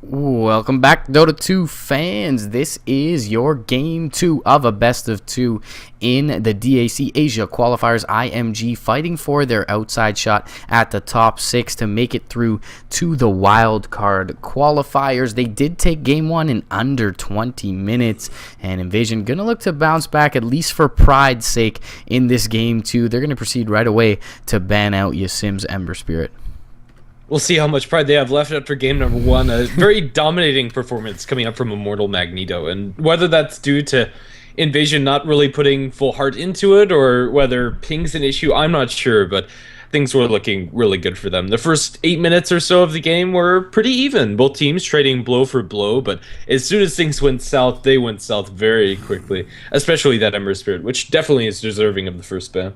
Welcome back, Dota 2 fans. This is your game 2 of a best of 2 in the DAC Asia qualifiers. IMG fighting for their outside shot at the top 6 to make it through to the wild card qualifiers. They did take game 1 in under 20 minutes, and Invasion gonna look to bounce back, at least for pride's sake, in this game 2. They're gonna proceed right away to ban out Yasim's Ember Spirit. We'll see how much pride they have left after game number 1. A very dominating performance coming up from Immortal Magneto, and whether that's due to Invasion not really putting full heart into it or whether ping's an issue, I'm not sure, but things were looking really good for them. The first 8 minutes or so of the game were pretty even, both teams trading blow for blow, but as soon as things went south, they went south very quickly, especially that Ember Spirit, which definitely is deserving of the first ban.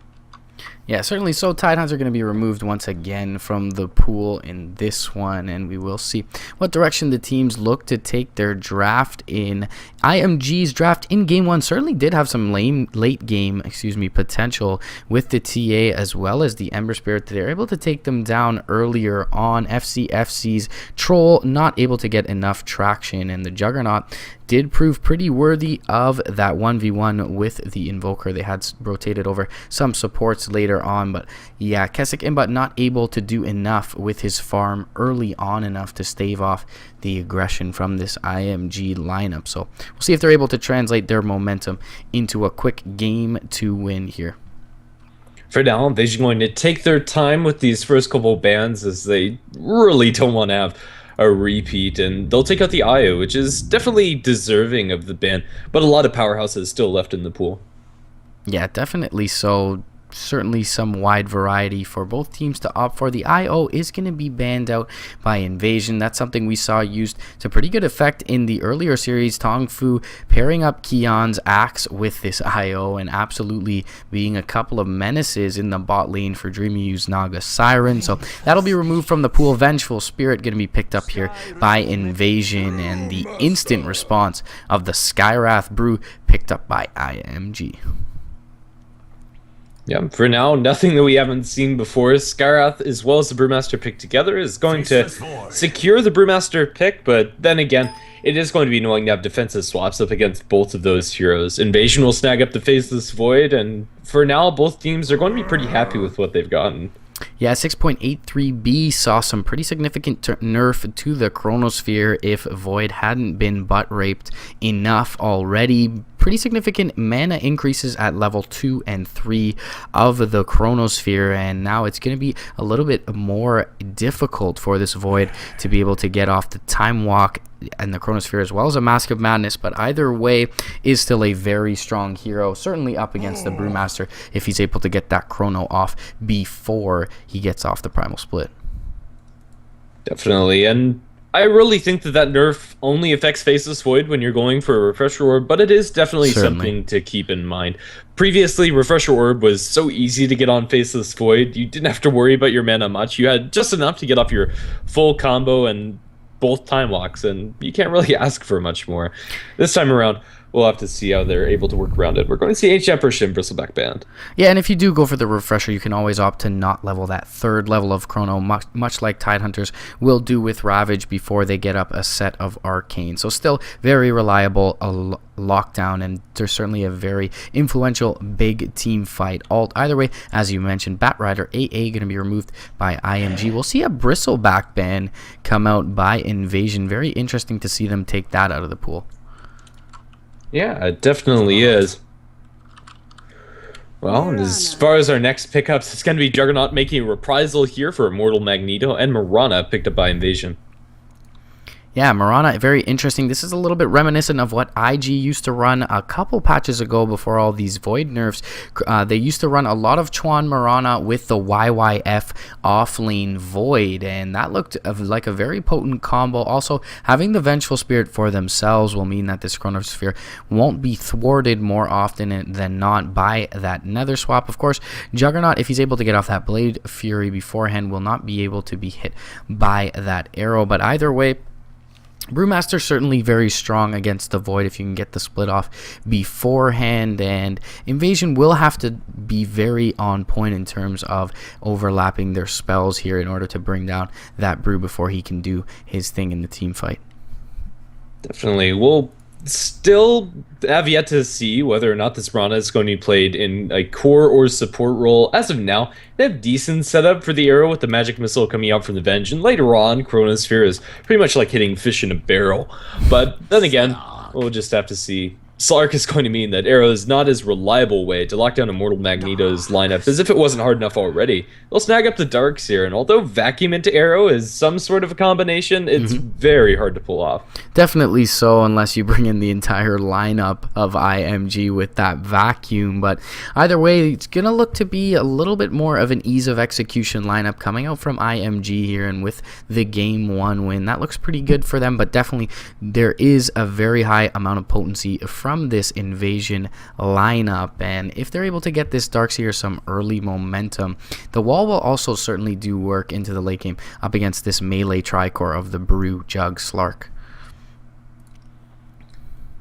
Yeah, certainly so. Tidehunts are going to be removed once again from the pool in this one, and we will see what direction the teams look to take their draft in. IMG's draft in Game 1 certainly did have some late game potential with the TA as well as the Ember Spirit. They're able to take them down earlier on. FCFC's Troll not able to get enough traction, and the Juggernaut did prove pretty worthy of that 1v1 with the Invoker. They had rotated over some supports later on, but yeah, Keswick Imbut not able to do enough with his farm early on enough to stave off the aggression from this IMG lineup. So we'll see if they're able to translate their momentum into a quick game to win here. For now, Invasion going to take their time with these first couple bans, as they really don't want to have a repeat, and they'll take out the IO, which is definitely deserving of the ban, but a lot of powerhouses still left in the pool. Yeah, definitely so. Certainly some wide variety for both teams to opt for. The IO is going to be banned out by Invasion. That's something we saw used to pretty good effect in the earlier series. Tong Fu pairing up Keon's Axe with this IO and absolutely being a couple of menaces in the bot lane for Dreamyu's Naga Siren. So that'll be removed from the pool. Vengeful Spirit going to be picked up here by Invasion, and the instant response of the Skywrath Brew picked up by IMG. Yeah, for now, nothing that we haven't seen before. Skywrath, as well as the Brewmaster pick together, is going to secure the Brewmaster pick, but then again, it is going to be annoying to have defensive swaps up against both of those heroes. Invasion will snag up the Faceless Void, and for now, both teams are going to be pretty happy with what they've gotten. Yeah, 6.83B saw some pretty significant nerf to the Chronosphere if Void hadn't been butt raped enough already. Pretty significant mana increases at level 2 and 3 of the Chronosphere, and now it's going to be a little bit more difficult for this Void to be able to get off the Time Walk and the Chronosphere, as well as a Mask of Madness, but either way is still a very strong hero, certainly up against the Brewmaster if he's able to get that Chrono off before he gets off the Primal Split. Definitely, and I really think that nerf only affects Faceless Void when you're going for a Refresher Orb, but it is definitely something to keep in mind. Previously, Refresher Orb was so easy to get on Faceless Void. You didn't have to worry about your mana much. You had just enough to get off your full combo and both time locks, and you can't really ask for much more. This time around, we'll have to see how they're able to work around it. We're going to see H-Emperor Shin Bristleback banned. Yeah, and if you do go for the Refresher, you can always opt to not level that third level of Chrono, much like Tidehunters will do with Ravage before they get up a set of Arcane. So still very reliable lockdown, and there's certainly a very influential big team fight. Either way, as you mentioned, Batrider AA going to be removed by IMG. We'll see a Bristleback ban come out by Invasion. Very interesting to see them take that out of the pool. Yeah, it definitely is. Well, as far as our next pickups, it's going to be Juggernaut making a reprisal here for Immortal Magneto, and Mirana picked up by Invasion. Yeah, Mirana, very interesting. This is a little bit reminiscent of what IG used to run a couple patches ago before all these Void nerfs. They used to run a lot of Chuan Mirana with the YYF offlane Void, and that looked like a very potent combo. Also, having the Vengeful Spirit for themselves will mean that this Chronosphere won't be thwarted more often than not by that Nether swap. Of course, Juggernaut, if he's able to get off that Blade Fury beforehand, will not be able to be hit by that arrow, but either way, Brewmaster certainly very strong against the Void if you can get the split off beforehand, and Invasion will have to be very on point in terms of overlapping their spells here in order to bring down that Brew before he can do his thing in the team fight. Definitely. We'll still have yet to see whether or not this Mirana is going to be played in a core or support role. As of now, they have decent setup for the arrow with the magic missile coming out from the Venge, and later on, Chronosphere is pretty much like hitting fish in a barrel. But then again, we'll just have to see. Slark is going to mean that Arrow is not as reliable way to lock down Immortal Magneto's lineup as if it wasn't hard enough already. They'll snag up the Darks here, and although Vacuum into Arrow is some sort of a combination, it's very hard to pull off. Definitely so, unless you bring in the entire lineup of IMG with that Vacuum. But either way, it's going to look to be a little bit more of an ease of execution lineup coming out from IMG here, and with the Game 1 win, that looks pretty good for them. But definitely, there is a very high amount of potency from this Invasion lineup, and if they're able to get this Darkseer some early momentum, the wall will also certainly do work into the late game up against this melee tricore of the Brew, Jug, Slark.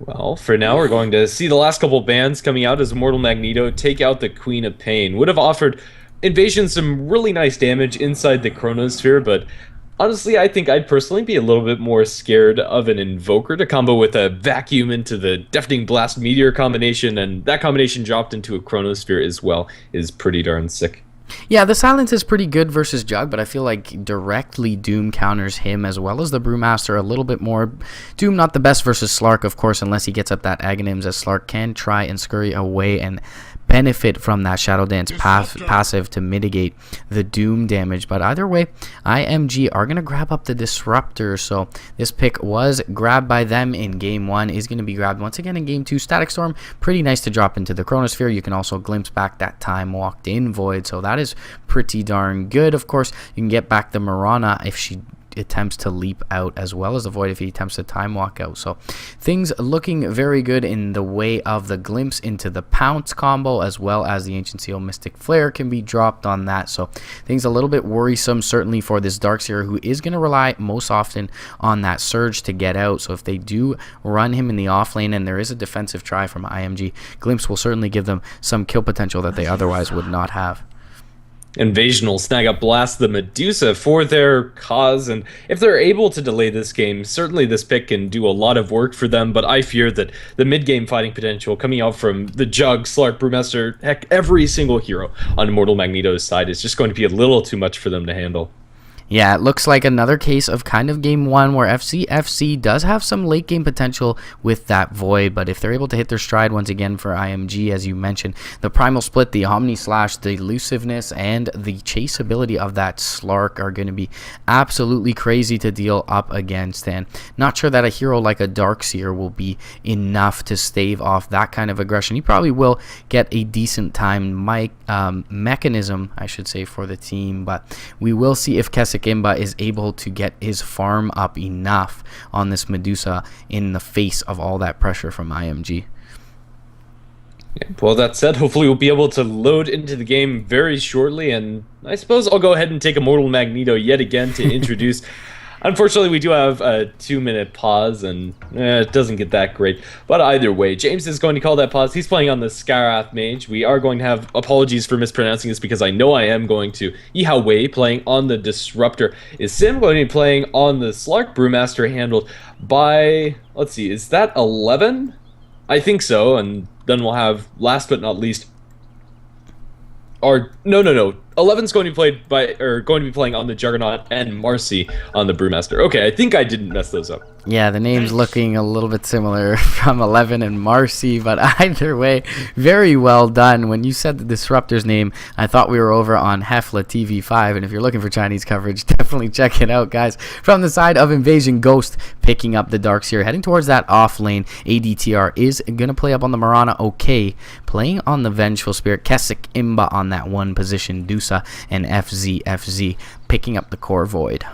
Well, for now, we're going to see the last couple bans coming out as Immortal Magneto take out the Queen of Pain. Would have offered Invasion some really nice damage inside the Chronosphere, but honestly, I think I'd personally be a little bit more scared of an Invoker to combo with a Vacuum into the Deafening Blast Meteor combination, and that combination dropped into a Chronosphere as well is pretty darn sick. Yeah, the silence is pretty good versus Jug, but I feel like directly Doom counters him as well as the Brewmaster a little bit more. Doom not the best versus Slark, of course, unless he gets up that Aghanims, as Slark can try and scurry away and benefit from that Shadow Dance passive to mitigate the Doom damage. But either way, IMG are going to grab up the Disruptor, so this pick was grabbed by them in Game 1, is going to be grabbed once again in Game 2. Static Storm, pretty nice to drop into the Chronosphere. You can also glimpse back that time walked in Void, so that is pretty darn good. Of course, you can get back the Mirana if she attempts to leap out, as well as the Void if he attempts to time walk out. So things looking very good in the way of the glimpse into the Pounce combo, as well as the Ancient Seal Mystic Flare can be dropped on that. So things a little bit worrisome certainly for this Darkseer, who is going to rely most often on that Surge to get out. So if they do run him in the off lane and there is a defensive try from IMG, Glimpse will certainly give them some kill potential that they otherwise would not have. Invasion will snag up Blast the Medusa for their cause, and if they're able to delay this game, certainly this pick can do a lot of work for them, but I fear that the mid-game fighting potential coming out from the Jug, Slark, Brewmaster, heck, every single hero on Immortal Magneto's side is just going to be a little too much for them to handle. Yeah, it looks like another case of kind of Game 1 where FC does have some late game potential with that Void, but if they're able to hit their stride once again for IMG, as you mentioned, the Primal Split, the Omni Slash, the elusiveness, and the chase ability of that Slark are going to be absolutely crazy to deal up against, and not sure that a hero like a Darkseer will be enough to stave off that kind of aggression. He probably will get a decent time mechanism, I should say, for the team, but we will see if Imba is able to get his farm up enough on this Medusa in the face of all that pressure from IMG. Yeah, well, that said, hopefully we'll be able to load into the game very shortly, and I suppose I'll go ahead and take Immortal Magneto yet again to introduce. Unfortunately, we do have a 2-minute pause, and it doesn't get that great. But either way, James is going to call that pause. He's playing on the Skarath Mage. We are going to have apologies for mispronouncing this, because I know I am going to. Yiha Wei playing on the Disruptor. Is Sim going to be playing on the Slark Brewmaster, handled by, let's see, is that 11? I think so, and then we'll have, last but not least, or no. 11's going to be played by, or going to be playing on the Juggernaut, and Marcy on the Brewmaster. Okay, I think I didn't mess those up. Yeah, the name's looking a little bit similar from 11 and Marcy, but either way, very well done. When you said the Disruptor's name, I thought we were over on HeflaTV 5, and if you're looking for Chinese coverage, definitely check it out, guys. From the side of Invasion, Ghost picking up the Darkseer, heading towards that off lane. ADTR is going to play up on the Mirana, okay, playing on the Vengeful Spirit. Kesik Imba on that one position, Dusa and FZ picking up the core Void.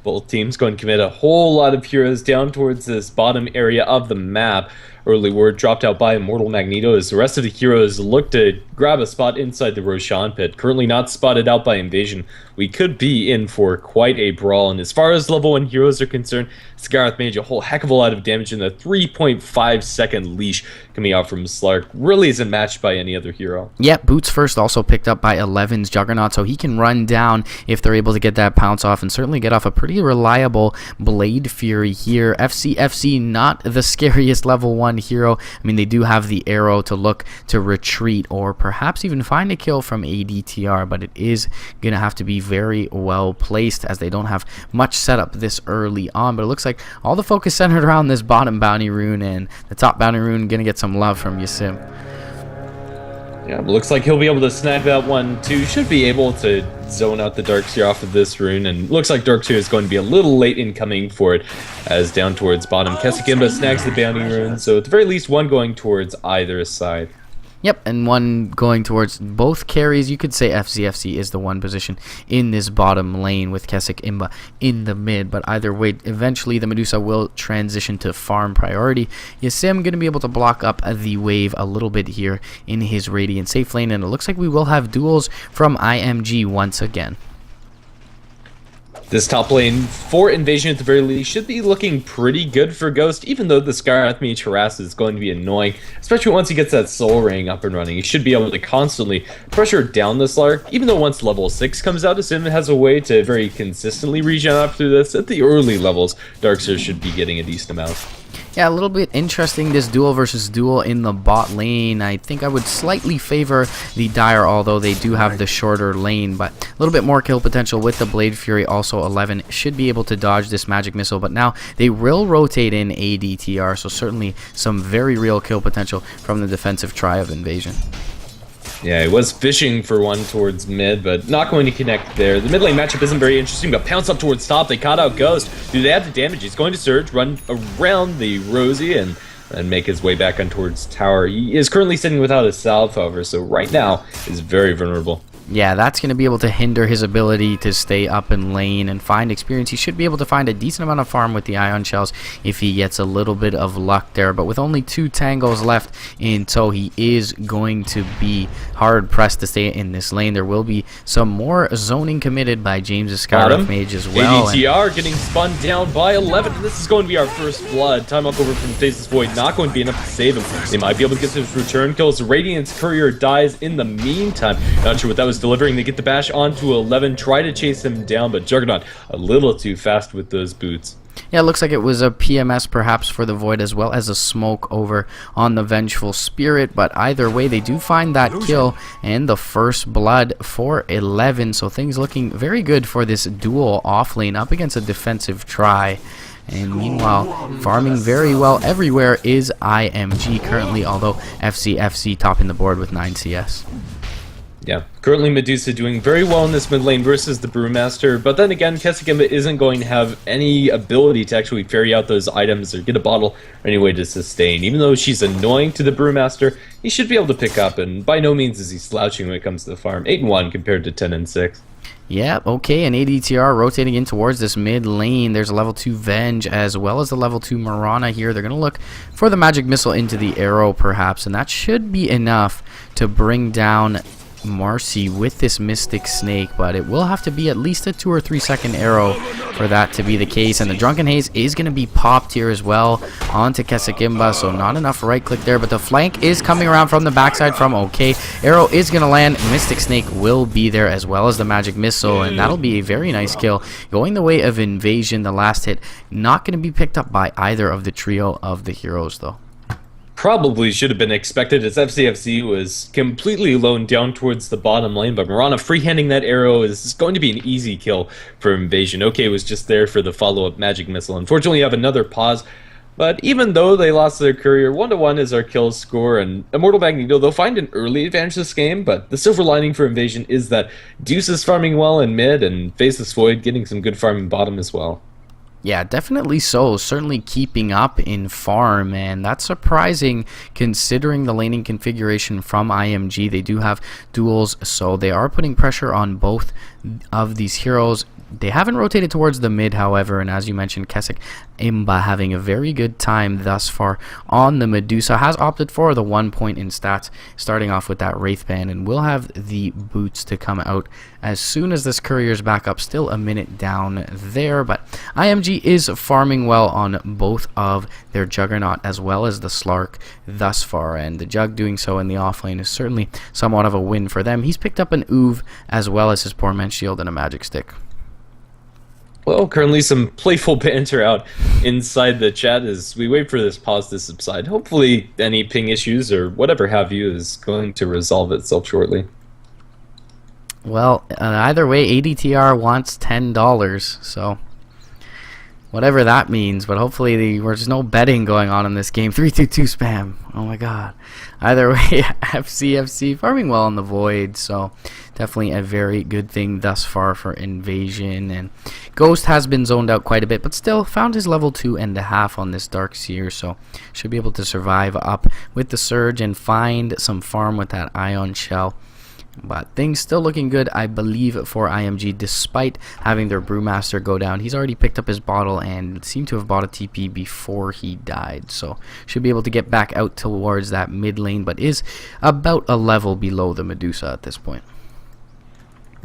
Both teams going to commit a whole lot of heroes down towards this bottom area of the map. early ward dropped out by Immortal Magneto as the rest of the heroes look to grab a spot inside the Roshan pit. Currently not spotted out by Invasion. We could be in for quite a brawl, and as far as level 1 heroes are concerned, Scarlet made a whole heck of a lot of damage, in the 3.5 second leash coming out from Slark really isn't matched by any other hero. Yep, Boots First also picked up by 11's Juggernaut, so he can run down if they're able to get that pounce off, and certainly get off a pretty reliable Blade Fury here. FCFC, not the scariest level 1 hero. I mean, they do have the arrow to look to retreat or perhaps even find a kill from ADTR, but it is going to have to be very well placed as they don't have much setup this early on. But it looks like all the focus centered around this bottom bounty rune, and the top bounty rune going to get some love from Yasim. Yeah, looks like he'll be able to snag that one too. Should be able to zone out the Darkseer off of this rune, and looks like Darkseer is going to be a little late in coming for it, as down towards bottom Kesekimba snags the bounty rune, so at the very least one going towards either side. Yep, and one going towards both carries. You could say FCFC is the one position in this bottom lane with Kesik Imba in the mid, but either way, eventually the Medusa will transition to farm priority. Yasim going to be able to block up the wave a little bit here in his Radiant safe lane, and it looks like we will have duels from IMG once again. This top lane for Invasion at the very least should be looking pretty good for Ghost, even though the Skyrathmi Terrace is going to be annoying, especially once he gets that Soul Ring up and running. He should be able to constantly pressure down the Slark, even though once level 6 comes out, Sim has a way to very consistently regen up through this. At the early levels, Darkseer should be getting a decent amount. Yeah, a little bit interesting, this duel versus duel in the bot lane. I think I would slightly favor the Dire, although they do have the shorter lane, but a little bit more kill potential with the Blade Fury. Also 11 should be able to dodge this magic missile, but now they will rotate in ADTR, so certainly some very real kill potential from the defensive try of Invasion. Yeah, he was fishing for one towards mid, but not going to connect there. The mid lane matchup isn't very interesting, but pounce up towards top. They caught out Ghost. Do they have the damage? He's going to surge, run around the Rosie, and make his way back on towards tower. He is currently sitting without a salve, however, so right now is very vulnerable. Yeah, that's going to be able to hinder his ability to stay up in lane and find experience. He should be able to find a decent amount of farm with the Ion Shells if he gets a little bit of luck there. But with only 2 tangos left in tow, he is going to be hard-pressed to stay in this lane. There will be some more zoning committed by James' Scarlet Mage as well. ADTR getting spun down by 11. This is going to be our first blood. Time up over from Faceless Void. Not going to be enough to save him. They might be able to get this return kills. Radiant's Courier dies in the meantime. Not sure what that was delivering. They get the bash onto 11, try to chase him down, but Juggernaut a little too fast with those boots. Yeah, it looks like it was a PMS perhaps for the Void, as well as a smoke over on the Vengeful Spirit, but either way they do find that kill and the first blood for 11, so things looking very good for this duel off lane up against a defensive try. And meanwhile, farming very well everywhere is IMG currently, although FCFC topping the board with 9 CS. Yeah, currently Medusa doing very well in this mid lane versus the Brewmaster, but then again, Kesekimba isn't going to have any ability to actually ferry out those items or get a bottle or any way to sustain. Even though she's annoying to the Brewmaster, he should be able to pick up, and by no means is he slouching when it comes to the farm. 8-1 compared to 10-6. Yeah, okay, and ADTR rotating in towards this mid lane. There's a level 2 Venge as well as the level 2 Marana here. They're going to look for the magic missile into the arrow perhaps, and that should be enough to bring down Marcy with this Mystic Snake, but it will have to be at least a 2 or 3 second arrow for that to be the case. And the Drunken Haze is going to be popped here as well onto Kesekimba, so not enough right click there, but the flank is coming around from the backside from OK. Arrow is going to land. Mystic Snake will be there as well as the magic missile, and that'll be a very nice kill going the way of Invasion. The last hit not going to be picked up by either of the trio of the heroes though. Probably should have been expected, as FCFC was completely alone down towards the bottom lane, but Marana freehanding that arrow is going to be an easy kill for Invasion. OK was just there for the follow-up magic missile. Unfortunately, you have another pause, but even though they lost their courier, 1-1 is our kill score, and Immortal Magneto, they'll find an early advantage this game, but the silver lining for Invasion is that Deuce is farming well in mid, and Faceless Void getting some good farm in bottom as well. Yeah, definitely so. Certainly keeping up in farm, and that's surprising considering the laning configuration from IMG. They do have duels, so they are putting pressure on both of these heroes. They haven't rotated towards the mid, however, and as you mentioned, Kesik Imba having a very good time thus far on the Medusa, has opted for the 1 point in stats, starting off with that Wraith Band, and will have the boots to come out as soon as this Courier's back up. Still a minute down there, but IMG is farming well on both of their Juggernaut as well as the Slark thus far, and the Jug doing so in the offlane is certainly somewhat of a win for them. He's picked up an Oov as well as his Poor Man's Shield and a Magic Stick. Well, currently some playful banter out inside the chat as we wait for this pause to subside. Hopefully any ping issues or whatever have you is going to resolve itself shortly. Well, either way, ADTR wants $10, so whatever that means, but hopefully there's no betting going on in this game. 322 spam. Oh my god. Either way, FCFC farming well on the Void, so definitely a very good thing thus far for Invasion. And Ghost has been zoned out quite a bit, but still found his level 2.5 on this Dark Seer, so should be able to survive up with the Surge and find some farm with that Ion Shell. But things still looking good, I believe, for IMG, despite having their Brewmaster go down. He's already picked up his bottle and seemed to have bought a TP before he died, so should be able to get back out towards that mid lane, but is about a level below the Medusa at this point.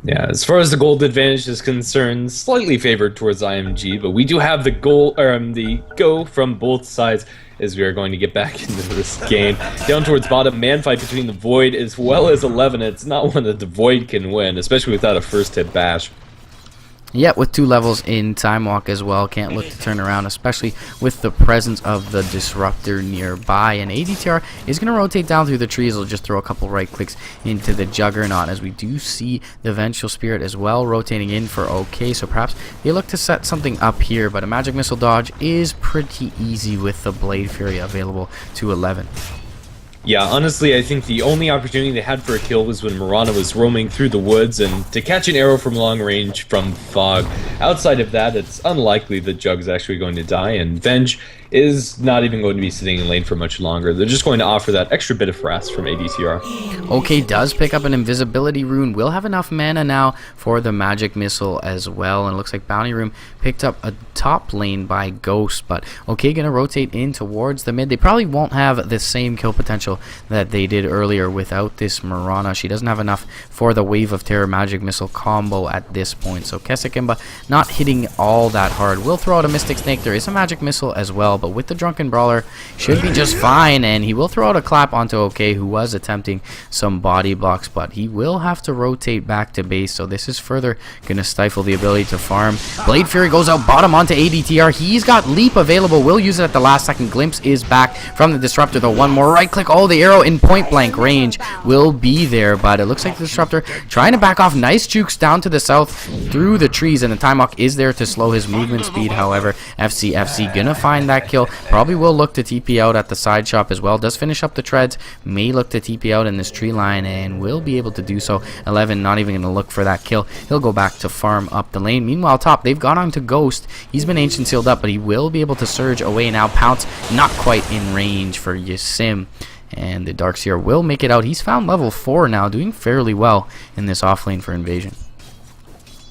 Yeah, as far as the gold advantage is concerned, slightly favored towards IMG, but we do have the goal, the go from both sides as we are going to get back into this game. Down towards bottom, man fight between the Void as well as 11. It's not one that the Void can win, especially without a first hit bash. Yeah, with 2 levels in Time Walk as well. Can't look to turn around, especially with the presence of the Disruptor nearby. And ADTR is going to rotate down through the trees. He'll just throw a couple right clicks into the Juggernaut, as we do see the Vengeful Spirit as well rotating in for OK. So perhaps they look to set something up here, but a Magic Missile dodge is pretty easy with the Blade Fury available to 11. Yeah, honestly, I think the only opportunity they had for a kill was when Mirana was roaming through the woods and to catch an arrow from long range from Fog. Outside of that, it's unlikely that Jug's actually going to die, and Venge is not even going to be sitting in lane for much longer. They're just going to offer that extra bit of harass from ADTR. OK does pick up an invisibility rune. Will have enough mana now for the Magic Missile as well. And it looks like Bounty Room picked up a top lane by Ghost. But OK going to rotate in towards the mid. They probably won't have the same kill potential that they did earlier without this Mirana. She doesn't have enough for the Wave of Terror Magic Missile combo at this point. So Kesik Imba not hitting all that hard. Will throw out a Mystic Snake. There is a Magic Missile as well, but with the Drunken Brawler should be just fine, and he will throw out a clap onto OK, who was attempting some body blocks, but he will have to rotate back to base, so this is further going to stifle the ability to farm. Blade Fury goes out bottom onto ADTR. He's got Leap available, will use it at the last second. Glimpse is back from the Disruptor, though. One more right click. Oh, the arrow in point blank range will be there, but it looks like the Disruptor trying to back off. Nice jukes down to the south through the trees, and the Time Walk is there to slow his movement speed. However, FCFC gonna find that kill. Probably will look to TP out at the side shop as well. Does finish up the treads. May look to TP out in this tree line and will be able to do so. 11 not even going to look for that kill. He'll go back to farm up the lane. Meanwhile, top, they've gone on to Ghost. He's been Ancient Sealed up, but he will be able to surge away now. Pounce not quite in range for Yasim. And the Darkseer will make it out. He's found level 4 now, doing fairly well in this offlane for Invasion.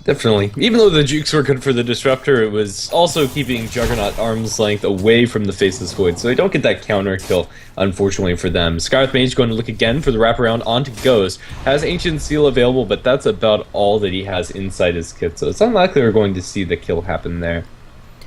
Definitely. Even though the jukes were good for the Disruptor, it was also keeping Juggernaut arm's length away from the Faceless Void, so they don't get that counter kill, unfortunately for them. Scarlet Mage going to look again for the wraparound onto Ghost. Has Ancient Seal available, but that's about all that he has inside his kit, so it's unlikely we're going to see the kill happen there.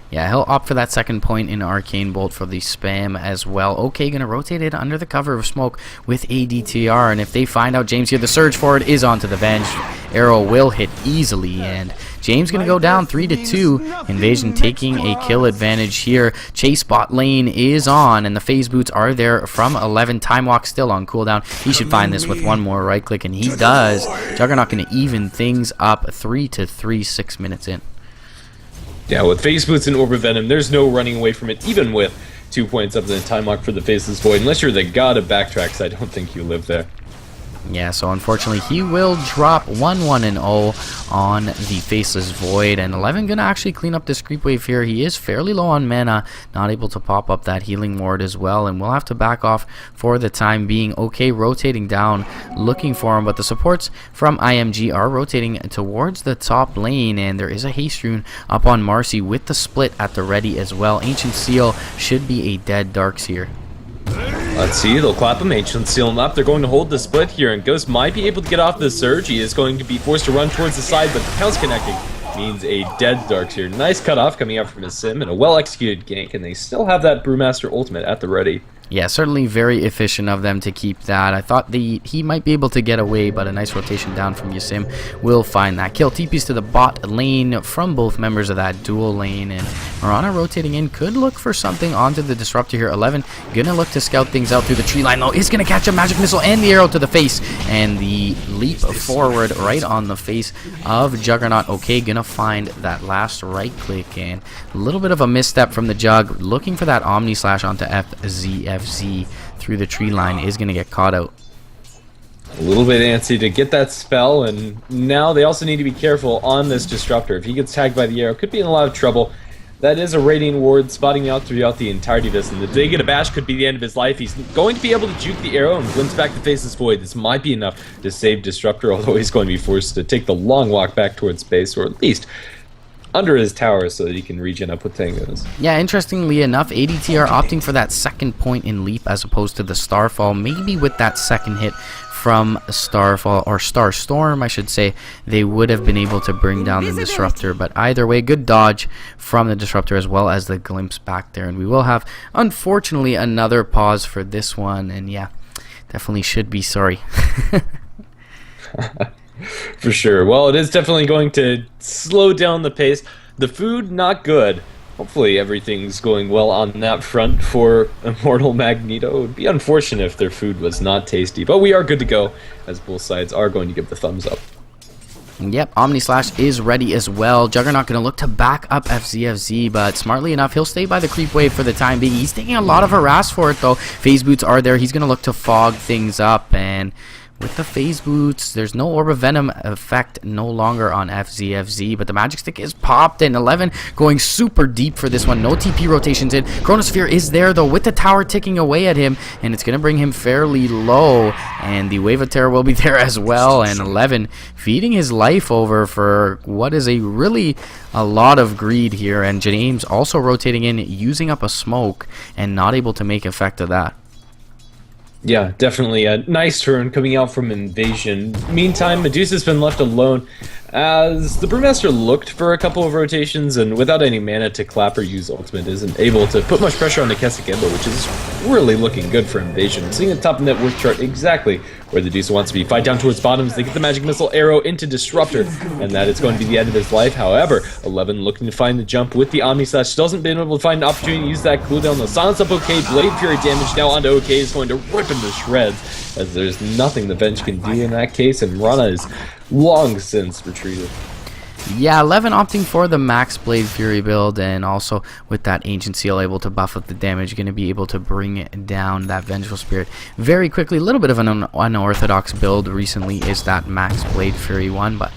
Yeah, he'll opt for that second point in Arcane Bolt for the spam as well. OK, going to rotate it under the cover of smoke with ADTR, and if they find out James here, the surge forward is onto the Venge. Arrow will hit easily, and James going to go down 3-2. Invasion taking a kill advantage here. Chase bot lane is on, and the phase boots are there from 11. Time Walk still on cooldown. He should find this with one more right click, and he does. Juggernaut going to even things up 3-3, 6 minutes in. Yeah, with Phase Boots and Orb Venom, there's no running away from it, even with 2 points up in the Time Lock for the Faceless Void. Unless you're the god of backtracks, I don't think you live there. Yeah, so unfortunately he will drop 1-1-0 on the Faceless Void, and 11 gonna actually clean up this creep wave here. He is fairly low on mana, not able to pop up that healing ward as well, and we'll have to back off for the time being. Okay, rotating down, looking for him, but the supports from IMG are rotating towards the top lane, and there is a haste rune up on Marcy with the split at the ready as well. Ancient Seal should be a dead Darks here. Let's see, they'll clap him, Ancient Seal him up. They're going to hold the split here, and Ghost might be able to get off the surge. He is going to be forced to run towards the side, but the pounce connecting means a dead Darks here. Nice cutoff coming out from his sim, and a well-executed gank, and they still have that Brewmaster ultimate at the ready. Yeah, certainly very efficient of them to keep that. I thought he might be able to get away, but a nice rotation down from Yasim will find that kill. TPs to the bot lane from both members of that dual lane, and Mirana rotating in could look for something onto the Disruptor here. 11 gonna look to scout things out through the tree line, though. Is gonna catch a magic missile and the arrow to the face, and the leap forward right on the face of Juggernaut. Okay, gonna find that last right click, and a little bit of a misstep from the Jug, looking for that Omni Slash onto FZFZ through the tree line. Is going to get caught out. A little bit antsy to get that spell, and now they also need to be careful on this Disruptor. If he gets tagged by the arrow, could be in a lot of trouble. That is a Radiant Ward spotting out throughout the entirety of this, and if they get a bash, could be the end of his life. He's going to be able to juke the arrow and glimpse back the Faceless Void. This might be enough to save Disruptor, although he's going to be forced to take the long walk back towards base, or at least under his tower, so that he can regen up with tangos. Yeah, interestingly enough, ADT are opting for that second point in leap as opposed to the Starfall. Maybe with that second hit from Starfall, or Starstorm I should say, they would have been able to bring down the Disruptor. But either way, good dodge from the Disruptor as well as the glimpse back there. And we will have, unfortunately, another pause for this one. And yeah, definitely should be sorry. For sure. Well, it is definitely going to slow down the pace. The food, not good. Hopefully everything's going well on that front for Immortal Magneto. It would be unfortunate if their food was not tasty, but we are good to go, as both sides are going to give the thumbs up. Yep, Omni Slash is ready as well. Juggernaut going to look to back up FZFZ, but smartly enough, he'll stay by the creep wave for the time being. He's taking a lot of harass for it, though. Phase Boots are there. He's going to look to fog things up, and with the Phase Boots, there's no Orb of Venom effect no longer on FZFZ, but the Magic Stick is popped, and 11 going super deep for this one. No TP rotations in. Chronosphere is there, though, with the tower ticking away at him, and it's going to bring him fairly low, and the Wave of Terror will be there as well, and 11 feeding his life over for what is a lot of greed here, and James also rotating in, using up a smoke, and not able to make effect of that. Yeah, definitely a nice turn coming out from Invasion. Meantime, Medusa's been left alone as the Brewmaster looked for a couple of rotations, and without any mana to clap or use ultimate, isn't able to put much pressure on the Kesekemba, which is really looking good for Invasion. Seeing the top net worth chart exactly where the Medusa wants to be. Fight down towards bottoms, they get the Magic Missile arrow into Disruptor, and that is going to be the end of his life. However, 11 looking to find the jump with the Omni Slash. Still hasn't been able to find an opportunity to use that cooldown. The silence up OK, Blade Fury damage now onto OK is going to rip him to shreds, as there's nothing the bench can do in that case, and Rana is long since retreated. Yeah, 11 opting for the max Blade Fury build, and also with that Ancient Seal able to buff up the damage, going to be able to bring down that Vengeful Spirit very quickly. A little bit of an unorthodox build recently is that max Blade Fury one, but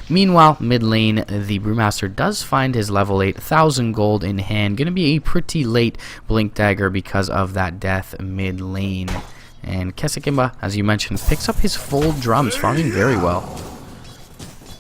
meanwhile, mid lane, the Brewmaster does find his level 8, 1,000 gold in hand. Going to be a pretty late Blink Dagger because of that death mid lane. And Kesekemba, as you mentioned, picks up his full drums, farming very well.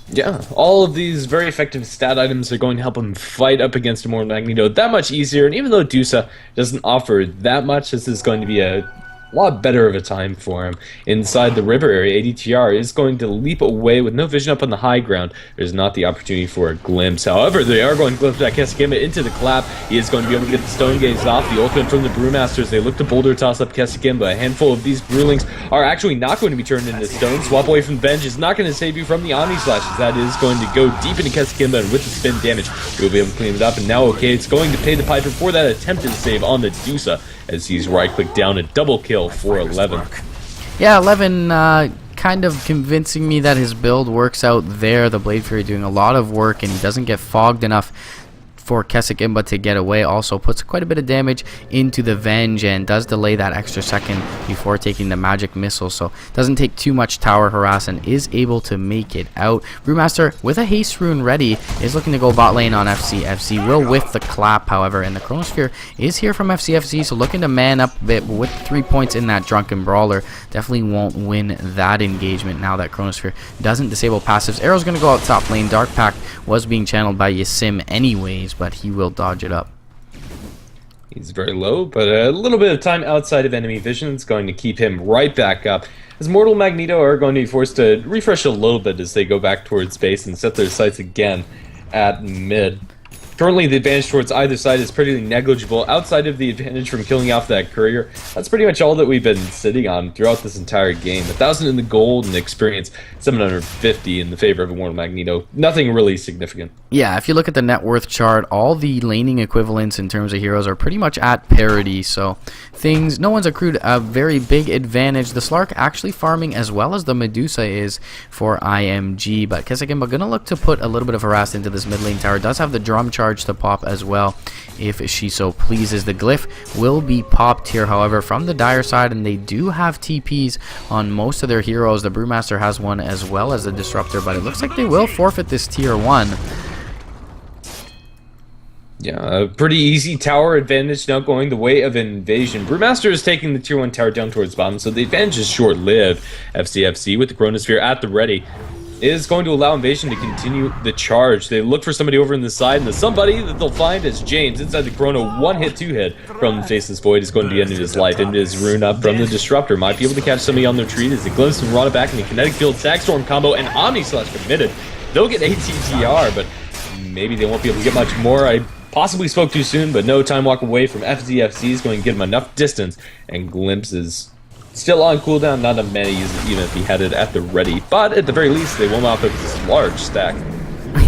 Yeah, all of these very effective stat items are going to help him fight up against Immortal Magneto that much easier, and even though Dusa doesn't offer that much, this is going to be a lot better of a time for him. Inside the river area, ADTR is going to leap away with no vision up on the high ground. There's not the opportunity for a glimpse. However, they are going to glimpse that Kesekemba into the clap. He is going to be able to get the Stone Gaze off. The ultimate from the Brewmasters. They look to boulder toss up Kesekemba. A handful of these Brewlings are actually not going to be turned into stone. Swap away from the bench is not going to save you from the Omni Slashes. That is going to go deep into Kesekemba, and with the spin damage, you'll be able to clean it up. And now, okay, it's going to pay the piper for that attempted save on the Dusa, as he's right-click down a double kill for 11. Yeah, 11 kind of convincing me that his build works out there. The Blade Fury doing a lot of work, and he doesn't get fogged enough for Kesikimba to get away. Also puts quite a bit of damage into the Venge and does delay that extra second before taking the magic missile, so doesn't take too much tower harass and is able to make it out. Brewmaster with a haste rune ready is looking to go bot lane on FCFC. Will whiff the clap, however, and the Chronosphere is here from FCFC, so looking to man up a bit, but with 3 points in that Drunken Brawler, definitely won't win that engagement now that Chronosphere doesn't disable passives. Arrow's going to go out top lane. Dark Pact was being channeled by Yasim anyways, but he will dodge it up. He's very low, but a little bit of time outside of enemy vision is going to keep him right back up, as Mortal Magneto are going to be forced to refresh a little bit as they go back towards base and set their sights again at mid. Currently, the advantage towards either side is pretty negligible. Outside of the advantage from killing off that courier, that's pretty much all that we've been sitting on throughout this entire game. 1,000 in the gold and experience, 750 in the favor of Immortal Magneto. Nothing really significant. Yeah, if you look at the net worth chart, all the laning equivalents in terms of heroes are pretty much at parity, so no one's accrued a very big advantage. The Slark actually farming as well as the Medusa is for IMG, but Kesikimba gonna look to put a little bit of harass into this mid lane tower. Does have the drum charge to pop as well if she so pleases. The glyph will be popped here, however, from the Dire side, and they do have TPs on most of their heroes. The Brewmaster has one as well as the Disruptor, but it looks like they will forfeit this tier 1. Yeah, a pretty easy tower advantage now going the way of Invasion. Brewmaster is taking the tier 1 tower down towards bottom, so the advantage is short-lived. FCFC with the Chronosphere at the ready is going to allow Invasion to continue the charge. They look for somebody over in the side, and the somebody that they'll find is James inside the Chrono. 1-hit, 2-hit from Faceless Void is going to be ending his life. Into his rune up from the Disruptor. Might be able to catch somebody on their tree as they glimpse and run it back in the Kinetic Field Tag Storm combo, and Omni Slash committed. They'll get ATTR, but maybe they won't be able to get much more. I possibly spoke too soon, but no time walk away from FZFC is going to give him enough distance, and Glimpse is still on cooldown, not a many even if he had it at the ready, but at the very least they will not have this large stack.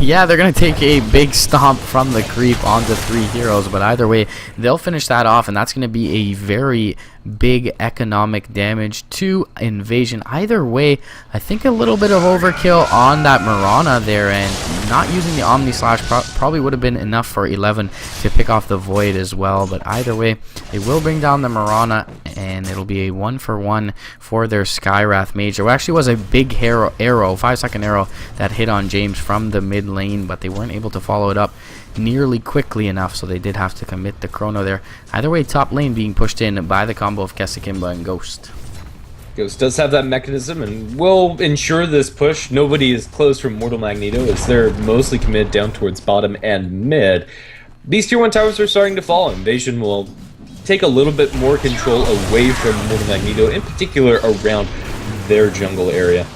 Yeah, they're going to take a big stomp from the creep onto 3 heroes, but either way, they'll finish that off, and that's going to be a very big economic damage to Invasion. Either way, I think a little bit of overkill on that Mirana there, and not using the Omni Slash probably would have been enough for 11 to pick off the Void as well, but either way, they will bring down the Mirana, and it'll be a 1-for-1 for their Skywrath Mage. There actually was a big arrow, 5-second arrow, that hit on James from the mid lane, but they weren't able to follow it up nearly quickly enough, so they did have to commit the Chrono there. Either way, top lane being pushed in by the combo of Kesikimba and Ghost. Ghost does have that mechanism and will ensure this push. Nobody is close from Mortal Magneto as they're mostly committed down towards bottom and mid. These tier 1 towers are starting to fall. Invasion will take a little bit more control away from Mortal Magneto, in particular around their jungle area.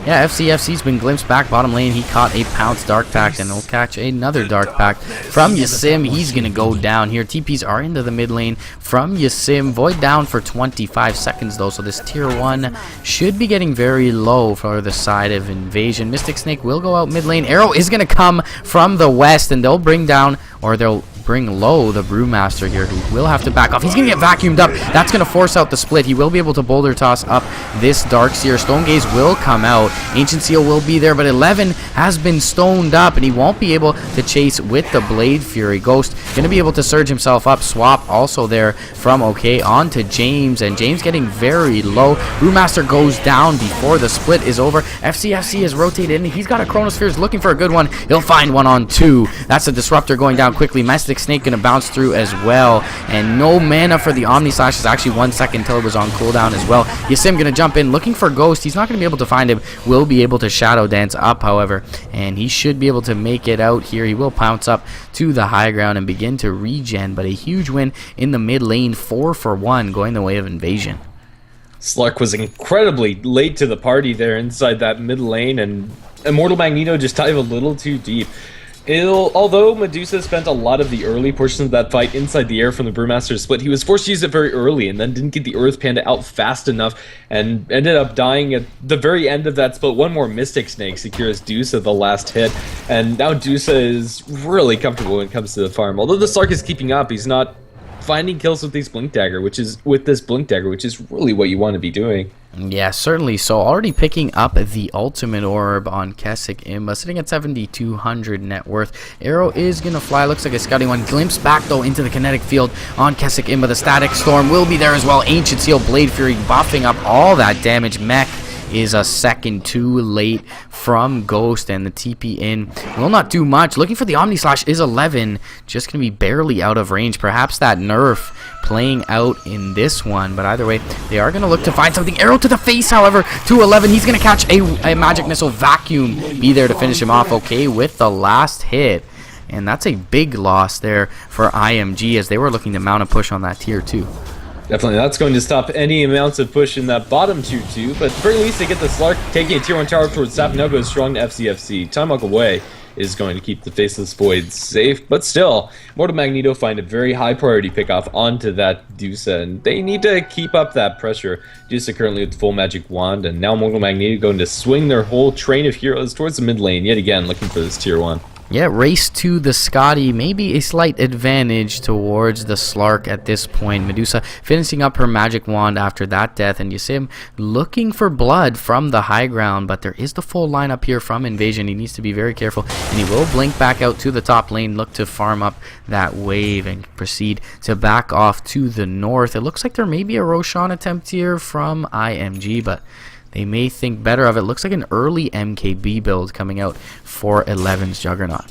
Yeah, FCFC's been glimpsed back bottom lane. He caught a Pounce Dark Pact, and he'll catch another Dark Pact from Yasim. He's going to go down here. TPs are into the mid lane from Yasim. Void down for 25 seconds, though, so this tier 1 should be getting very low for the side of Invasion. Mystic Snake will go out mid lane. Arrow is going to come from the west, and they'll bring down, or they'll bring low the Brewmaster here, who will have to back off. He's going to get vacuumed up. That's going to force out the split. He will be able to boulder toss up this Darkseer. Stone Gaze will come out. Ancient Seal will be there, but 11 has been stoned up, and he won't be able to chase with the Blade Fury. Ghost going to be able to surge himself up. Swap also there from OK onto James, and James getting very low. Brewmaster goes down before the split is over. FCFC has rotated in. He's got a Chronosphere, is looking for a good one. He'll find one on 2. That's a Disruptor going down quickly. Mystic Snake going to bounce through as well, and no mana for the Omni Slash. Is actually 1 second until it was on cooldown as well. Yasim going to jump in looking for Ghost. He's not going to be able to find him. Will be able to Shadow Dance up, however, and he should be able to make it out here. He will pounce up to the high ground and begin to regen, but a huge win in the mid lane, 4-for-1 going the way of Invasion. Slark was incredibly late to the party there inside that mid lane, and Immortal Magneto just dive a little too deep. Although Medusa spent a lot of the early portions of that fight inside the air from the Brewmaster split, he was forced to use it very early and then didn't get the Earth Panda out fast enough and ended up dying at the very end of that split. One more Mystic Snake secures Dusa the last hit, and now Dusa is really comfortable when it comes to the farm. Although the Slark is keeping up, he's not finding kills with this Blink Dagger, which is really what you want to be doing. Yeah, certainly. So already picking up the ultimate orb on Kesik Imba, sitting at 7,200 net worth. Arrow is going to fly. Looks like a scouting one. Glimpse back, though, into the kinetic field on Kesik Imba. The Static Storm will be there as well. Ancient Seal, Blade Fury buffing up all that damage. Mech is a second too late from Ghost, and the TP in will not do much. Looking for the Omni Slash is 11, just going to be barely out of range. Perhaps that nerf playing out in this one, but either way, they are going to look to find something. Arrow to the face, however, to 11. He's going to catch a Magic Missile. Vacuum be there to finish him off okay with the last hit, and that's a big loss there for IMG as they were looking to mount a push on that tier 2. Definitely, that's going to stop any amounts of push in that bottom 2-2, but at the very least, they get the Slark taking a tier 1 tower towards Sap. Now goes strong to FCFC. Time Walk Away is going to keep the Faceless Void safe, but still, Mortal Magneto find a very high priority pickoff onto that Dusa, and they need to keep up that pressure. Dusa currently with the full Magic Wand, and now Mortal Magneto going to swing their whole train of heroes towards the mid lane, yet again looking for this tier 1. Yeah, race to the Scotty, maybe a slight advantage towards the Slark at this point. Medusa finishing up her Magic Wand after that death, and you see him looking for blood from the high ground, but there is the full lineup here from Invasion. He needs to be very careful, and he will blink back out to the top lane, look to farm up that wave, and proceed to back off to the north. It looks like there may be a Roshan attempt here from IMG, but they may think better of it. Looks like an early MKB build coming out for 11's Juggernaut.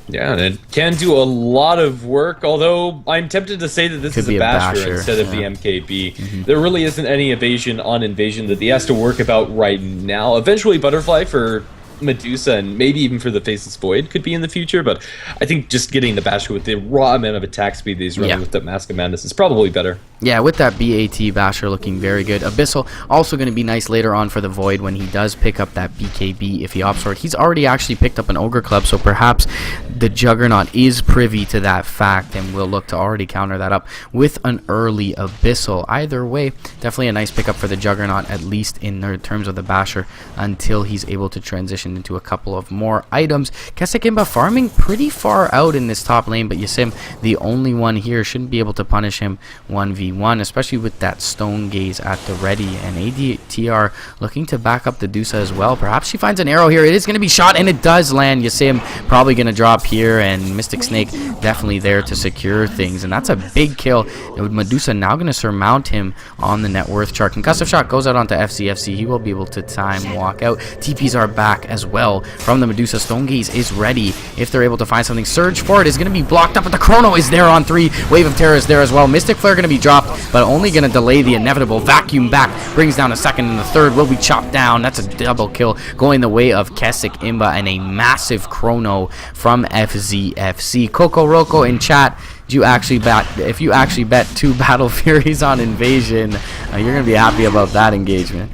Yeah, and it can do a lot of work, although I'm tempted to say that this is a basher instead of the MKB. There really isn't any evasion on Invasion that he has to work about right now. Eventually, Butterfly for Medusa and maybe even for the Faceless Void could be in the future, but I think just getting the Basher with the raw amount of attack speed that he's running with the Mask of Madness is probably better. Yeah, with that BAT Basher looking very good. Abyssal also going to be nice later on for the Void when he does pick up that BKB if he opts for it. He's already actually picked up an Ogre Club, so perhaps the Juggernaut is privy to that fact and will look to already counter that up with an early Abyssal. Either way, definitely a nice pickup for the Juggernaut, at least in terms of the Basher, until he's able to transition into a couple of more items. Kesik Imba farming pretty far out in this top lane, but Yasim, the only one here, shouldn't be able to punish him 1v1, especially with that Stone Gaze at the ready. And ADTR looking to back up the Dusa as well. Perhaps she finds an arrow here. It is going to be shot, and it does land. Yasim probably going to drop here, and Mystic Snake definitely there to secure things, and that's a big kill. With Medusa now going to surmount him on the net worth chart. Concussive Shot goes out onto FCFC. He will be able to time walk out. TPs are back as well from the Medusa. Stone Gaze is ready if they're able to find something. Surge for it is going to be blocked up, but the Chrono is there on 3. Wave of Terror is there as well. Mystic Flare going to be dropped, but only going to delay the inevitable. Vacuum back brings down a second, and the third will be chopped down. That's a double kill going the way of Kesik Imba, and a massive Chrono from FZFC. Coco Roco in chat, you actually bet, if you actually bet 2 Battle Furies on Invasion, you're going to be happy about that engagement.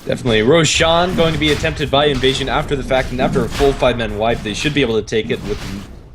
Definitely. Roshan going to be attempted by Invasion after the fact, and after a full 5-man wipe, they should be able to take it with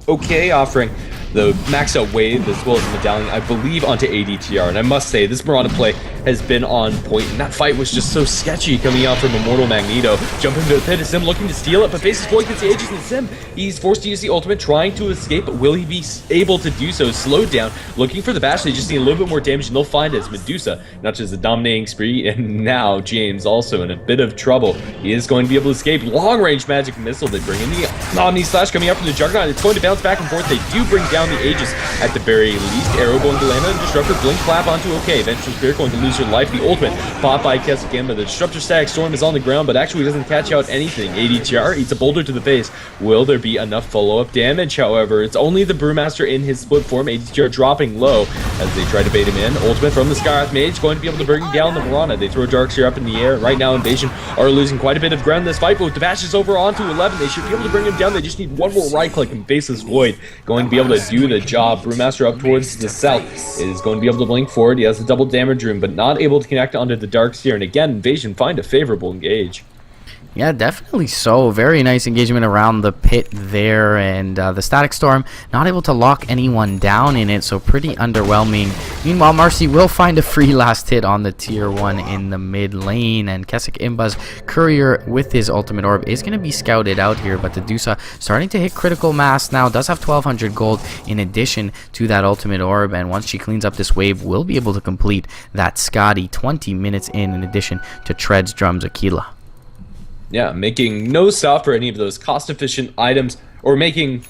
okay, offering the max out wave as well as the medallion, I believe, onto ADTR. And I must say, this Mirana play has been on point, and that fight was just so sketchy coming out from Immortal Magneto. Jumping into the pit of Sim, looking to steal it, but Faceless Void gets the Aegis in Sim. He's forced to use the ultimate, trying to escape, but will he be able to do so? Slowed down, looking for the bash. They just need a little bit more damage, and they'll find it as Medusa, not just a dominating spree, and now James also in a bit of trouble. He is going to be able to escape. Long-range magic missile. They bring in the Omni Slash coming up from the Juggernaut. It's going to bounce back and forth. They do bring down the Aegis at the very least. Arrow going to land on the Disruptor. Blink clap onto okay. Vengeful Spirit going to lose her life. The ultimate bought by Kesik Imba. The Disruptor Static Storm is on the ground, but actually doesn't catch out anything. ADTR eats a boulder to the face. Will there be enough follow-up damage? However, it's only the Brewmaster in his split form. ADTR dropping low as they try to bait him in. Ultimate from the Skyrath Mage going to be able to bring down the Mirana. They throw Darkseer up in the air. Right now, Invasion are losing quite a bit of ground in this fight, but with the bashes over onto 11, they should be able to bring him down. They just need one more right click, and Faceless Void going to be able to do the job. Brewmaster up towards the south is going to be able to blink forward. He has the double damage room, but not able to connect onto the Darkseer. And again, Invasion find a favorable engage. Yeah, definitely so. Very nice engagement around the pit there, and the Static Storm not able to lock anyone down in it, so pretty underwhelming. Meanwhile, Marcy will find a free last hit on the tier 1 in the mid lane, and Keswick Imba's courier with his ultimate orb is going to be scouted out here, but the Dusa starting to hit critical mass now, does have 1200 gold in addition to that ultimate orb, and once she cleans up this wave, will be able to complete that Scotty 20 minutes in addition to Treads, Drums, Aquila. Yeah, making no stop for any of those cost-efficient items, or making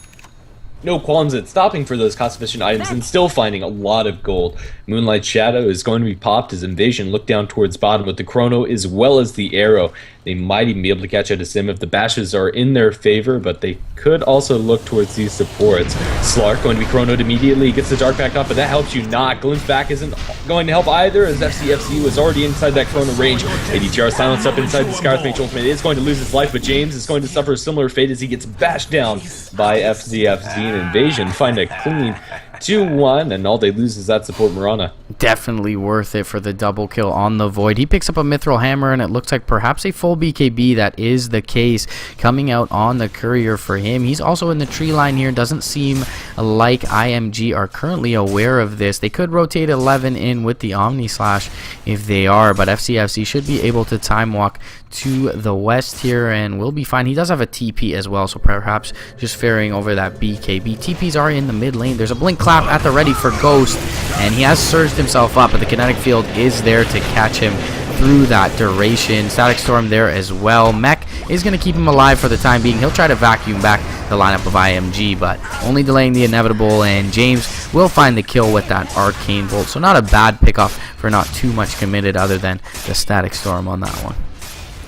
no qualms at stopping for those cost-efficient items and still finding a lot of gold. Moonlight Shadow is going to be popped as Invasion look down towards bottom with the Chrono as well as the Arrow. They might even be able to catch out a Sim if the bashes are in their favor, but they could also look towards these supports. Slark going to be chronoed immediately, gets the Dark back up, but that helps you not. Glimpse back isn't going to help either, as FCFC was already inside that chrono range. ADTR silenced up inside the Scarlet Mage ultimate is going to lose his life, but James is going to suffer a similar fate as he gets bashed down by FCFC, and Invasion find a clean 2-1, and all they lose is that support Mirana. Definitely worth it for the double kill on the Void. He picks up a Mithril Hammer, and it looks like perhaps a full BKB. That is the case coming out on the courier for him. He's also in the tree line here. Doesn't seem like IMG are currently aware of this. They could rotate 11 in with the Omni Slash if they are, but FCFC should be able to time walk to the west here and will be fine. He does have a TP as well, so perhaps just ferrying over that BKB. TPs are in the mid lane. There's a blink clap at the ready for Ghost, and he has surged himself up, but the kinetic field is there to catch him through that duration. Static Storm there as well. Mech is going to keep him alive for the time being. He'll try to vacuum back the lineup of IMG, but only delaying the inevitable, and James will find the kill with that Arcane Bolt. So not a bad pickoff for not too much committed other than the Static Storm on that one.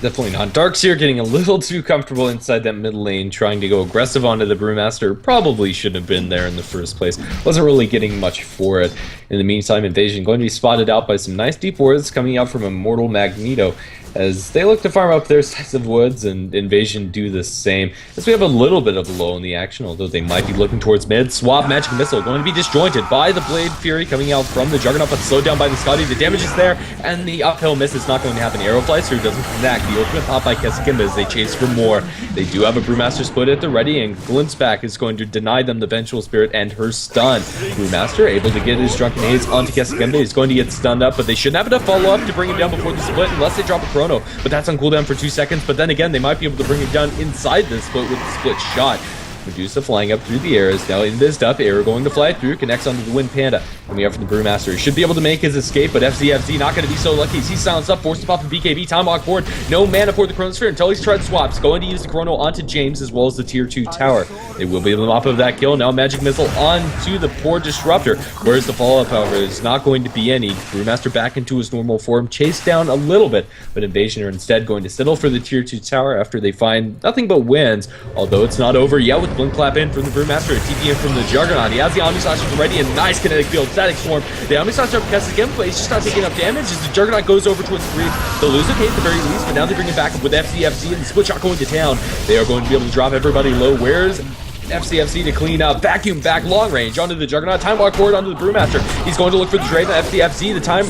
Definitely not. Darkseer getting a little too comfortable inside that mid lane, trying to go aggressive onto the Brewmaster. Probably shouldn't have been there in the first place. Wasn't really getting much for it. In the meantime, Invasion going to be spotted out by some nice deep wards coming out from Immortal Magneto, as they look to farm up their slice of woods, and Invasion do the same. As we have a little bit of a low in the action, although they might be looking towards mid. Swap Magic Missile going to be disjointed by the Blade Fury coming out from the Juggernaut, but slowed down by the Scotty. The damage is there, and the uphill miss is not going to happen. Arrow Flies through, doesn't connect. The ultimate pop by Kesikimba as they chase for more. They do have a Brewmaster split at the ready, and Glimpse Back is going to deny them the Vengeful Spirit and her stun. Brewmaster able to get his Drunken Haze onto Kesikimba. He's going to get stunned up, but they shouldn't have enough follow-up to bring him down before the split unless they drop a Chrono. But that's on cooldown for 2 seconds, but then again, they might be able to bring it down inside the split with the split shot. Medusa flying up through the air is now in this up. Arrow going to fly through, connects onto the Wind Panda. Coming up from the Brewmaster. He should be able to make his escape, but FZFZ not going to be so lucky. He's silenced up, forced to pop a BKB, time walk forward. No mana for the Chronosphere until he's tried swaps. Going to use the Chrono onto James as well as the tier 2 tower. They will be able to mop of that kill. Now Magic Missile onto the poor Disruptor. Where's the follow-up, however? There's not going to be any. Brewmaster back into his normal form, chased down a little bit, but Invasion are instead going to settle for the tier 2 tower after they find nothing but wins, although it's not over yet with Blink Clap in from the Brewmaster, a TP in from the Juggernaut. He has the Omni Slash ready, and nice kinetic field. Static Storm. The Omni Slash up Keswick again, but he's just not taking enough damage as the Juggernaut goes over towards 3. They'll lose a K at the very least, but now they bring it back up with FCFC and the split shot going to town. They are going to be able to drop everybody low. Where's FCFC to clean up? Vacuum back long range onto the Juggernaut. Time walk forward onto the Brewmaster. He's going to look for the Draven. FCFC, the time,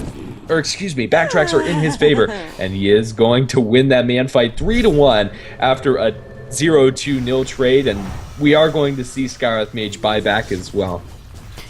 or excuse me, backtracks are in his favor, and he is going to win that man fight 3-1 after a 0-2-0 trade, and we are going to see Skywrath Mage buy back as well.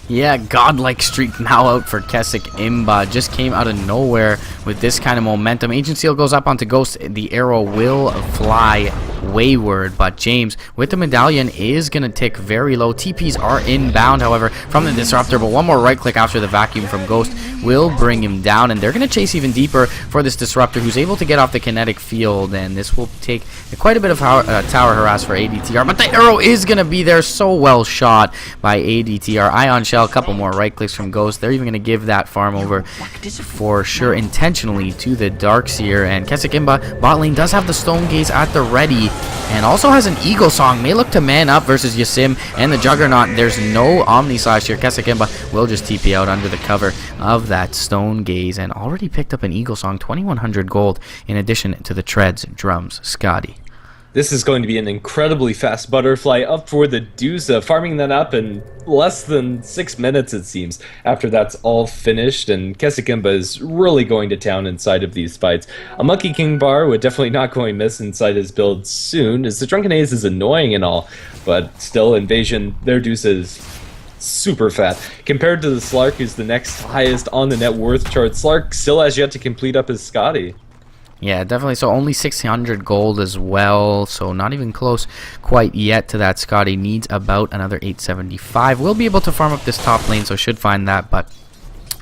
Yeah, godlike streak now out for Keswick Imba. Just came out of nowhere with this kind of momentum. Ancient Seal goes up onto Ghost. The arrow will fly wayward, but James with the medallion is going to tick very low. TPs are inbound, however, from the Disruptor, but one more right click after the vacuum from Ghost will bring him down, and they're going to chase even deeper for this Disruptor, who's able to get off the kinetic field, and this will take quite a bit of tower harass for ADTR, but the arrow is going to be there. So well shot by ADTR. Ion Shell, a couple more right clicks from Ghost. They're even going to give that farm over for sure intentionally to the Darkseer, and Keswick Imba bot lane does have the Stone Gaze at the ready and also has an Eagle Song. May look to man up versus Yasim and the Juggernaut. There's no Omni Slash here. Keswick Imba will just TP out under the cover of that Stone Gaze and already picked up an Eagle Song, 2100 gold in addition to the Treads, Drums, Scotty. This is going to be an incredibly fast butterfly up for the Dusa, farming that up in less than 6 minutes, it seems, after that's all finished, and Kesikimba is really going to town inside of these fights. A Monkey King bar would definitely not go amiss inside his build soon, as the Drunken Haze is annoying and all, but still, Invasion, their Dusa is super fat. Compared to the Slark, who's the next highest on the net worth chart, Slark still has yet to complete up his Scotty. Yeah, definitely. So only 600 gold as well. So not even close quite yet to that. Scotty needs about another 875. We'll be able to farm up this top lane, so should find that. But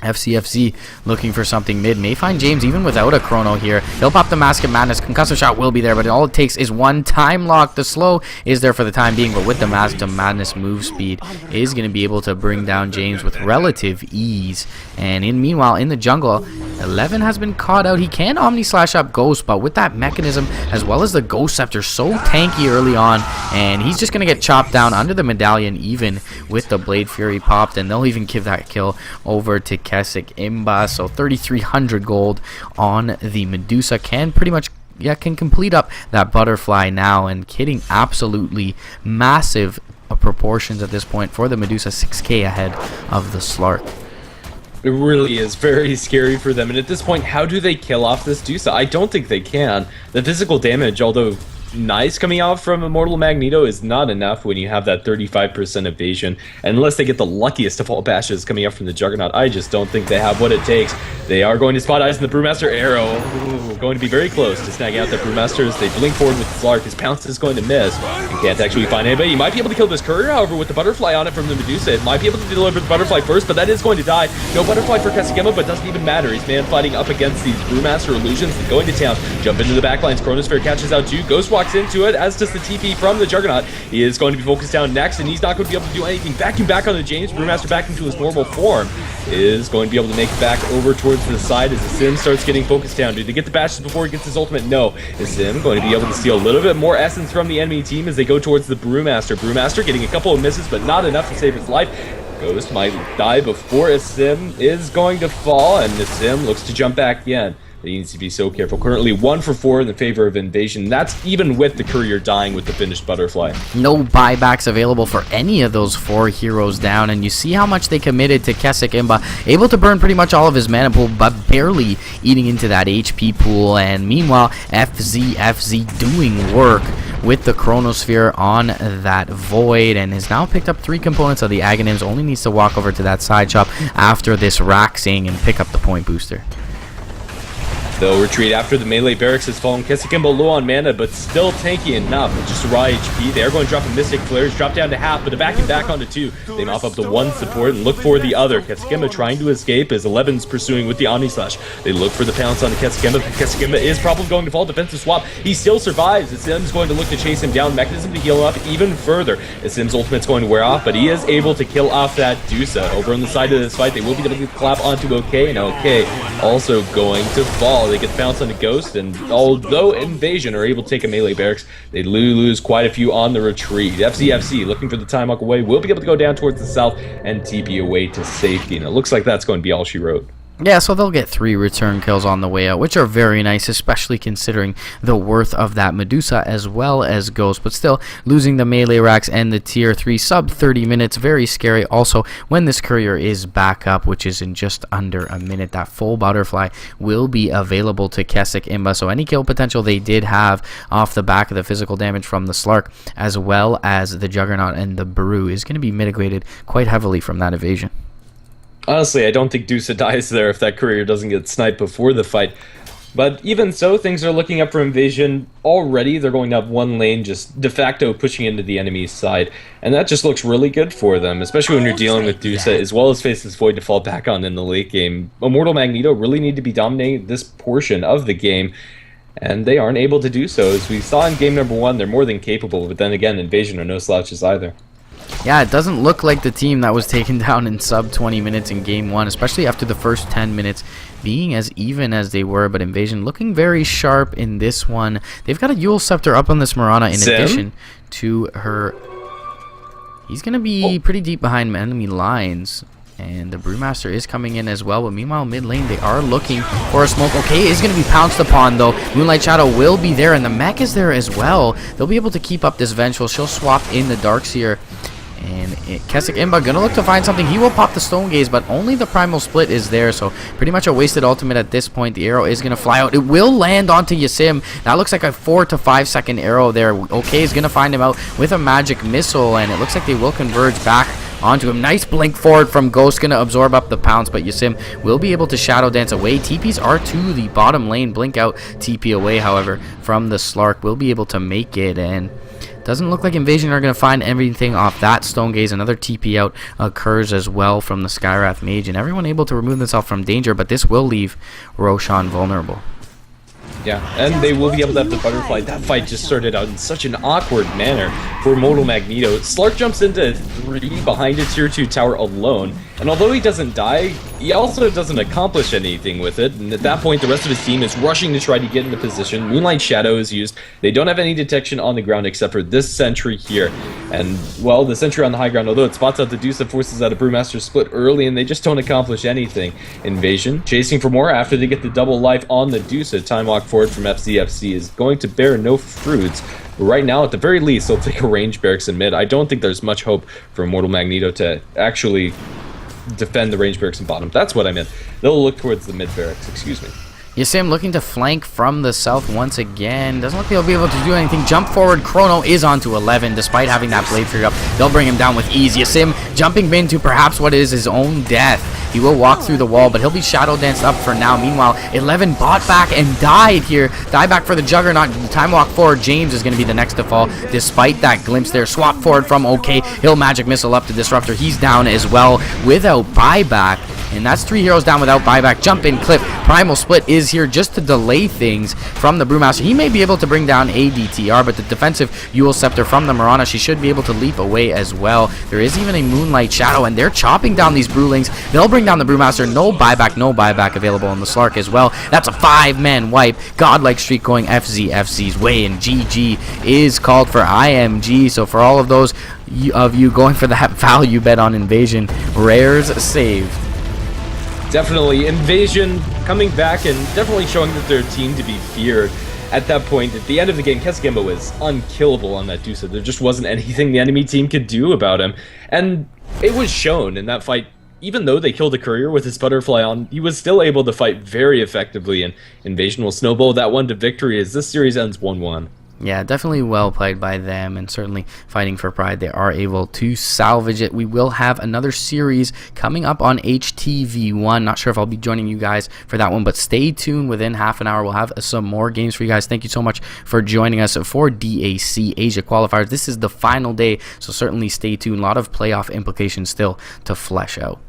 FCFZ looking for something mid. May find James even without a chrono here. He'll pop the Mask of Madness. Concussive shot will be there, but all it takes is one time lock. The slow is there for the time being, but with the Mask of Madness move speed is going to be able to bring down James with relative ease. And meanwhile, in the jungle, 11 has been caught out. He can Omni Slash up Ghost, but with that mechanism as well as the Ghost Scepter so tanky early on, and he's just going to get chopped down under the medallion even with the Blade Fury popped, and they'll even give that kill over to Kesikimba. So 3,300 gold on the Medusa. Can pretty much can complete up that butterfly now, and hitting absolutely massive proportions at this point for the Medusa. 6k ahead of the Slark. It really is very scary for them, and at this point, how do they kill off this Dusa? I don't think they can. The physical damage, although nice coming out from Immortal Magneto, is not enough when you have that 35% evasion. And unless they get the luckiest of all bashes coming out from the Juggernaut, I just don't think they have what it takes. They are going to spot eyes in the Brewmaster arrow. Ooh, going to be very close to snagging out the Brewmaster as they blink forward with Slark. His pounce is going to miss and can't actually find anybody. He might be able to kill this courier, however, with the butterfly on it from the Medusa. It might be able to deliver the butterfly first, but that is going to die. No butterfly for Kesikimba, but doesn't even matter. He's man fighting up against these Brewmaster illusions and going to town. Jump into the backlines. Chronosphere catches out too. Ghost walks into it, as does the TP from the Juggernaut. He is going to be focused down next, and he's not going to be able to do anything. Vacuum back on the James. Brewmaster back into his normal form. Is going to be able to make it back over towards the side as the Sim starts getting focused down. Did he get the bashes before he gets his ultimate? No. Is Sim going to be able to steal a little bit more essence from the enemy team as they go towards the Brewmaster? Brewmaster getting a couple of misses, but not enough to save his life. Ghost might die before a Sim is going to fall, and the Sim looks to jump back in. He needs to be so careful. Currently 1 for 4 in the favor of Invasion. That's even with the courier dying with the finished butterfly. No buybacks available for any of those 4 heroes down, and you see how much they committed to Kesikimba. Able to burn pretty much all of his mana pool, but barely eating into that HP pool. And meanwhile, FZ doing work with the Chronosphere on that Void, and has now picked up 3 components of the Aghanims. Only needs to walk over to that side shop after this Raxing and pick up the point booster. They'll retreat after the melee barracks has fallen. Kesikimba low on mana, but still tanky enough with just raw HP. They are going to drop a Mystic Flares, drop down to half, but a back and back onto 2. They mop up the 1 support and look for the other. Kesikimba trying to escape as 11's pursuing with the Omni Slash. They look for the pounce on the Kesikimba. Kesikimba is probably going to fall. Defensive swap. He still survives. Sim's going to look to chase him down. Mechanism to heal up even further. Sim's ultimate's going to wear off, but he is able to kill off that Dusa. Over on the side of this fight, they will be able to clap onto OK, and OK also going to fall. They get bounce on the Ghost, and although Invasion are able to take a melee barracks, they lose quite a few on the retreat. FCFC looking for the time walk away, will be able to go down towards the south and TP away to safety, and it looks like that's going to be all she wrote. Yeah, so they'll get 3 return kills on the way out, which are very nice, especially considering the worth of that Medusa as well as Ghost. But still, losing the melee racks and the tier 3 sub 30 minutes, very scary. Also, when this courier is back up, which is in just under a minute, that full butterfly will be available to Kesikimba. So any kill potential they did have off the back of the physical damage from the Slark, as well as the Juggernaut and the Brew, is going to be mitigated quite heavily from that evasion. Honestly, I don't think Dusa dies there if that courier doesn't get sniped before the fight. But even so, things are looking up for Invasion. Already, they're going to have 1 lane just de facto pushing into the enemy's side. And that just looks really good for them, especially when you're dealing with Dusa, as well as Faceless Void to fall back on in the late game. Immortal Magneto really need to be dominating this portion of the game, and they aren't able to do so. As we saw in game number 1, they're more than capable, but then again, Invasion are no slouches either. Yeah, it doesn't look like the team that was taken down in sub 20 minutes in game 1, especially after the first 10 minutes being as even as they were, but Invasion looking very sharp in this one. They've got a Yule Scepter up on this Mirana in addition to her. He's going to be pretty deep behind enemy lines. And the Brewmaster is coming in as well, but meanwhile mid lane they are looking for a smoke. Okay, is going to be pounced upon though. Moonlight Shadow will be there, and the mech is there as well. They'll be able to keep up this Vengeful. She'll swap in the Darkseer. And Keswick Imba gonna look to find something. He will pop the Stone Gaze, but only the Primal Split is there, so pretty much a wasted ultimate at this point. The arrow is gonna fly out. It will land onto Yasim. That looks like a 4 to 5 second arrow there. Okay is gonna find him out with a magic missile, and it looks like they will converge back onto him. Nice blink forward from Ghost, gonna absorb up the pounce, but Yasim will be able to shadow dance away. TPs are to the bottom lane. Blink out TP away, however, from the Slark. Will be able to make it, and doesn't look like Invasion are going to find everything off that Stone Gaze. Another TP out occurs as well from the Skywrath Mage, and everyone able to remove themselves from danger, but this will leave Roshan vulnerable. Yeah, and they will be able to have the butterfly. That fight just started out in such an awkward manner for Mortal Magneto. Slark jumps into 3 behind a tier 2 tower alone, and although he doesn't die, he also doesn't accomplish anything with it, and at that point the rest of his team is rushing to try to get into position. Moonlight Shadow is used. They don't have any detection on the ground except for this sentry here, and well, the sentry on the high ground, although it spots out the Deuce, forces out a Brewmaster split early, and they just don't accomplish anything. Invasion chasing for more after they get the double life on the Deuce. A time walk forward from FCFC is going to bear no fruits. But right now, at the very least, they'll take a range barracks in mid. I don't think there's much hope for Immortal Magneto to actually defend the range barracks in bottom. That's what I meant. They'll look towards the mid barracks, excuse me. Yasim looking to flank from the south once again. Doesn't look like he'll be able to do anything. Jump forward. Chrono is onto 11 despite having that Blade Fury up. They'll bring him down with ease. Yasim jumping into perhaps what is his own death. He will walk through the wall, but he'll be shadow danced up for now. Meanwhile, 11 bought back and died here. Die back for the Juggernaut. Time walk forward. James is going to be the next to fall despite that glimpse there. Swap forward from OK. He'll magic missile up to Disruptor. He's down as well without buyback. And that's 3 heroes down without buyback. Jump in, clip. Primal Split is here just to delay things from the Brewmaster. He may be able to bring down ADTR, but the defensive Yule Scepter from the Mirana, she should be able to leap away as well. There is even a Moonlight Shadow, and they're chopping down these Brewlings. They'll bring down the Brewmaster. No buyback available on the Slark as well. That's a 5-man wipe. Godlike streak going FZFC's way, and GG is called for IMG. So for all of those of you going for that value bet on Invasion, rares saved. Definitely, Invasion coming back and definitely showing that they're a team to be feared. At that point, at the end of the game, Kesekimba was unkillable on that Deuce. There just wasn't anything the enemy team could do about him. And it was shown in that fight, even though they killed a courier with his butterfly on, he was still able to fight very effectively, and Invasion will snowball that one to victory as this series ends 1-1. Yeah, definitely well played by them, and certainly fighting for pride. They are able to salvage it. We will have another series coming up on HTV1. Not sure if I'll be joining you guys for that one, but stay tuned. Within half an hour, we'll have some more games for you guys. Thank you so much for joining us for DAC Asia qualifiers. This is the final day, so certainly stay tuned. A lot of playoff implications still to flesh out.